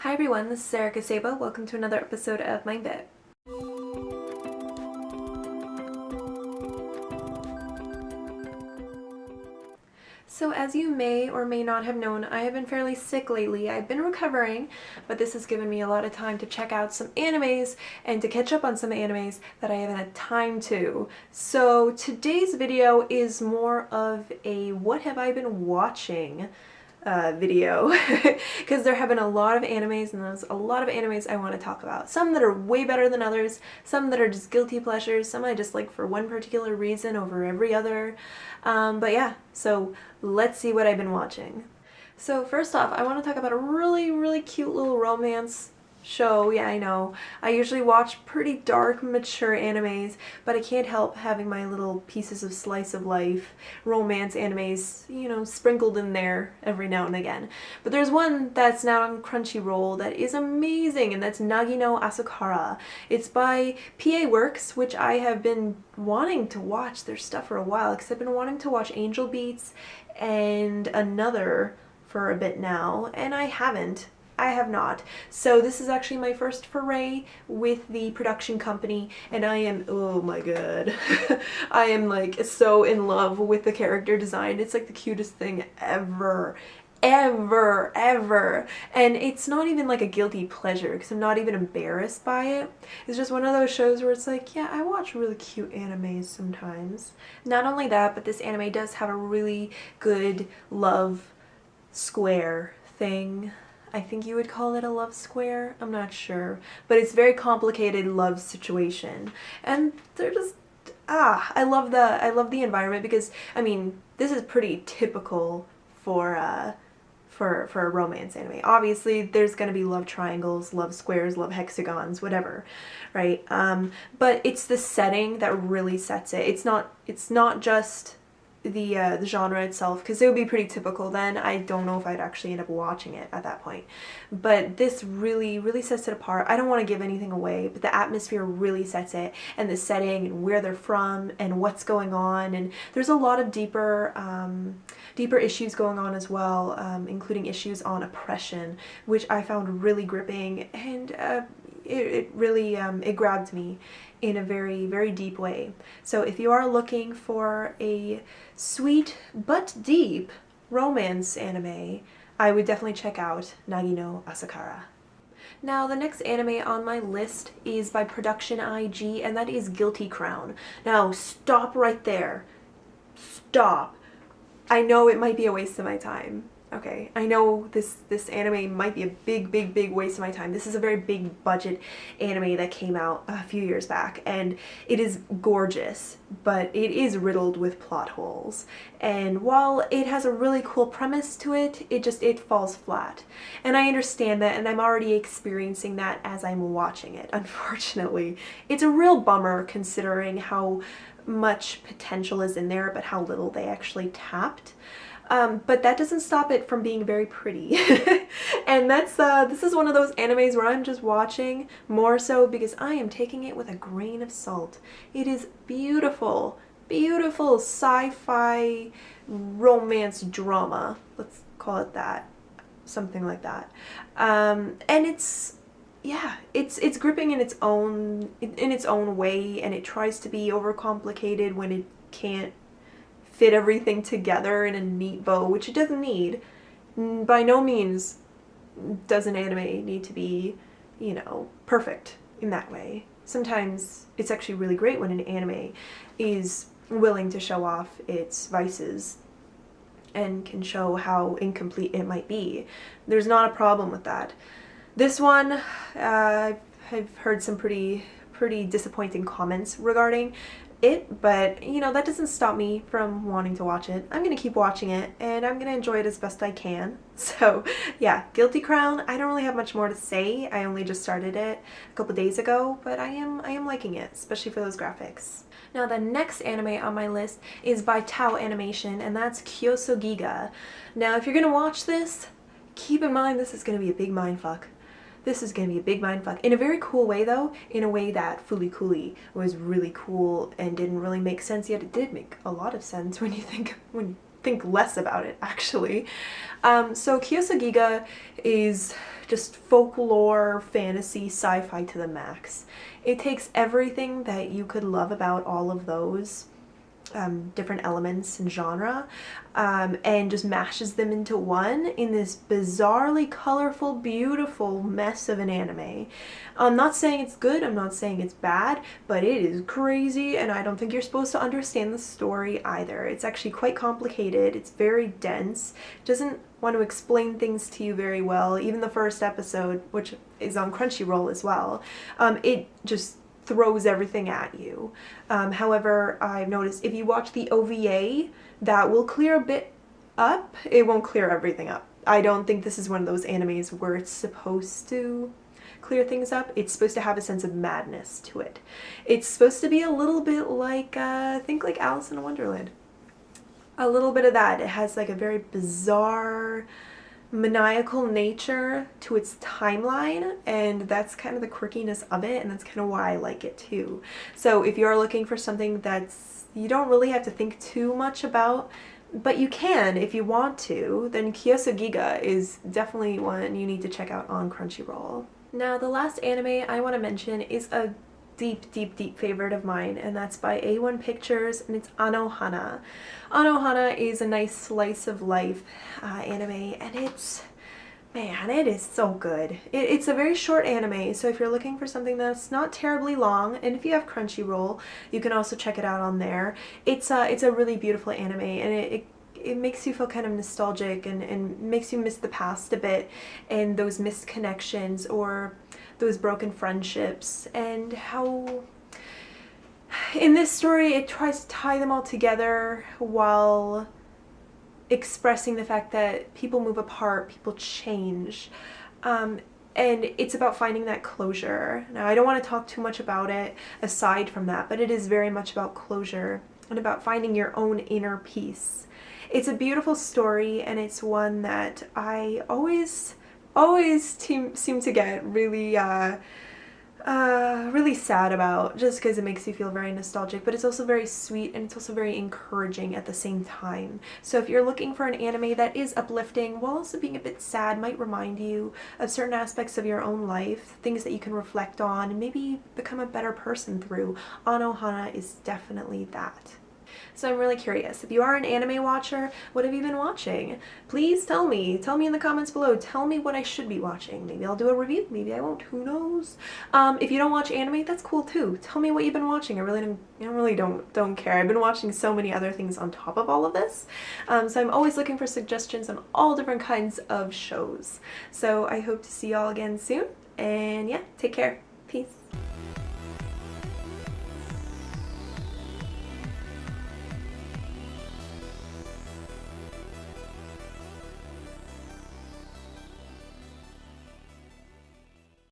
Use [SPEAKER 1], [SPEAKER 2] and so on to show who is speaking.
[SPEAKER 1] Hi everyone, this is Erica Saba. Welcome to another episode of Mind Bit. So as you may or may not have known, I have been fairly sick lately. I've been recovering, but this has given me a lot of time to check out some animes and to catch up on some animes that I haven't had time to. So today's video is more of a what have I been watching video because there have been a lot of animes and there's a lot of animes I want to talk about. Some that are way better than others, some that are just guilty pleasures, some I just like for one particular reason over every other. But yeah, so let's see what I've been watching. So first off, I want to talk about a really cute little romance show. Yeah, I know. I usually watch pretty dark, mature animes, but I can't help having my little pieces of slice of life romance animes, you know, sprinkled in there every now and again. But there's one that's now on Crunchyroll that is amazing, and that's Nagi no Asukara. It's by PA Works, which I have been wanting to watch their stuff for a while, because I've been wanting to watch Angel Beats and Another for a bit now, and I haven't. I have not. So this is actually my first foray with the production company, and I am, oh my god, I am like so in love with the character design. It's like the cutest thing ever. Ever. And it's not even like a guilty pleasure because I'm not even embarrassed by it. It's just one of those shows where it's like, yeah, I watch really cute animes sometimes. Not only that, but this anime does have a really good love square thing. I think you would call it a love square. I'm not sure. But it's a very complicated love situation. And they're just, I love the environment because, I mean, this is pretty typical for a romance anime. Obviously, there's gonna be love triangles, love squares, love hexagons, whatever, right? But it's the setting that really sets it. It's not just the genre itself, because it would be pretty typical then. I don't know if I'd actually end up watching it at that point. But this really sets it apart. I don't want to give anything away, but the atmosphere really sets it, and the setting and where they're from and what's going on, and there's a lot of deeper issues going on as well, including issues on oppression, which I found really gripping, and it really it grabbed me in a very deep way. So if you are looking for a sweet but deep romance anime, I would definitely check out Nagi no Asukara. Now the next anime on my list is by Production IG, and that is Guilty Crown. Now stop right there. Stop. I know it might be a waste of my time. Okay, I know this anime might be a big waste of my time. This is a very big budget anime that came out a few years back, and it is gorgeous, but it is riddled with plot holes. And while it has a really cool premise to it, it falls flat. And I understand that, and I'm already experiencing that as I'm watching it, unfortunately. It's a real bummer considering how much potential is in there, but how little they actually tapped. But that doesn't stop it from being very pretty. And this is one of those animes where I'm just watching more so because I am taking it with a grain of salt. It is beautiful sci-fi romance drama. Let's call it that. Something like that. And it's gripping in its own way, and it tries to be overcomplicated when it can't fit everything together in a neat bow, which it doesn't need. By no means does an anime need to be, you know, perfect in that way. Sometimes it's actually really great when an anime is willing to show off its vices and can show how incomplete it might be. There's not a problem with that. This one, I've heard some pretty disappointing comments regarding it, but you know, that doesn't stop me from wanting to watch it. I'm gonna keep watching it, and I'm gonna enjoy it as best I can. So yeah, Guilty Crown, I don't really have much more to say. I only just started it a couple days ago, but I am liking it, especially for those graphics. Now the next anime on my list is by Tao Animation, and that's Kyousougiga. Now if you're gonna watch this, keep in mind this is gonna be a big mindfuck. This is gonna be a big mindfuck. In a very cool way though, in a way that Fooly Cooly was really cool and didn't really make sense, yet it did make a lot of sense when you think think less about it, actually. So Kyousougiga is just folklore, fantasy, sci-fi to the max. It takes everything that you could love about all of those different elements and genre, and just mashes them into one in this bizarrely colorful, beautiful mess of an anime. I'm not saying it's good, I'm not saying it's bad, but it is crazy, and I don't think you're supposed to understand the story either. It's actually quite complicated, it's very dense, doesn't want to explain things to you very well. Even the first episode, which is on Crunchyroll as well, it just throws everything at you. However, I've noticed if you watch the OVA, that will clear a bit up. It won't clear everything up. I don't think this is one of those animes where it's supposed to clear things up. It's supposed to have a sense of madness to it. It's supposed to be a little bit like, think like Alice in Wonderland. A little bit of that. It has like a very bizarre, maniacal nature to its timeline, and that's kind of the quirkiness of it, and that's kind of why I like it too. So if you're looking for something that's you don't really have to think too much about, but you can if you want to, then Kyousougiga is definitely one you need to check out on Crunchyroll. Now the last anime I want to mention is a deep favorite of mine, and that's by A1 Pictures, and it's Anohana. Anohana is a nice slice of life anime, and it's, man, it is so good. It's a very short anime, so if you're looking for something that's not terribly long, and if you have Crunchyroll, you can also check it out on there. It's a really beautiful anime, and it makes you feel kind of nostalgic and makes you miss the past a bit, and those missed connections or those broken friendships, and how in this story it tries to tie them all together while expressing the fact that people move apart, people change, and it's about finding that closure. Now I don't want to talk too much about it aside from that, but it is very much about closure and about finding your own inner peace. It's a beautiful story, and it's one that I always seem to get really really sad about, just because it makes you feel very nostalgic, but it's also very sweet, and it's also very encouraging at the same time. So if you're looking for an anime that is uplifting while also being a bit sad, might remind you of certain aspects of your own life, things that you can reflect on and maybe become a better person through, Anohana is definitely that. So I'm really curious, if you are an anime watcher, what have you been watching? Please tell me in the comments below. Tell me what I should be watching. Maybe I'll do a review, maybe I won't, who knows? If you don't watch anime, that's cool too. Tell me what you've been watching. I really don't care. I've been watching so many other things on top of all of this. So I'm always looking for suggestions on all different kinds of shows. So I hope to see y'all again soon, and yeah, take care. Peace.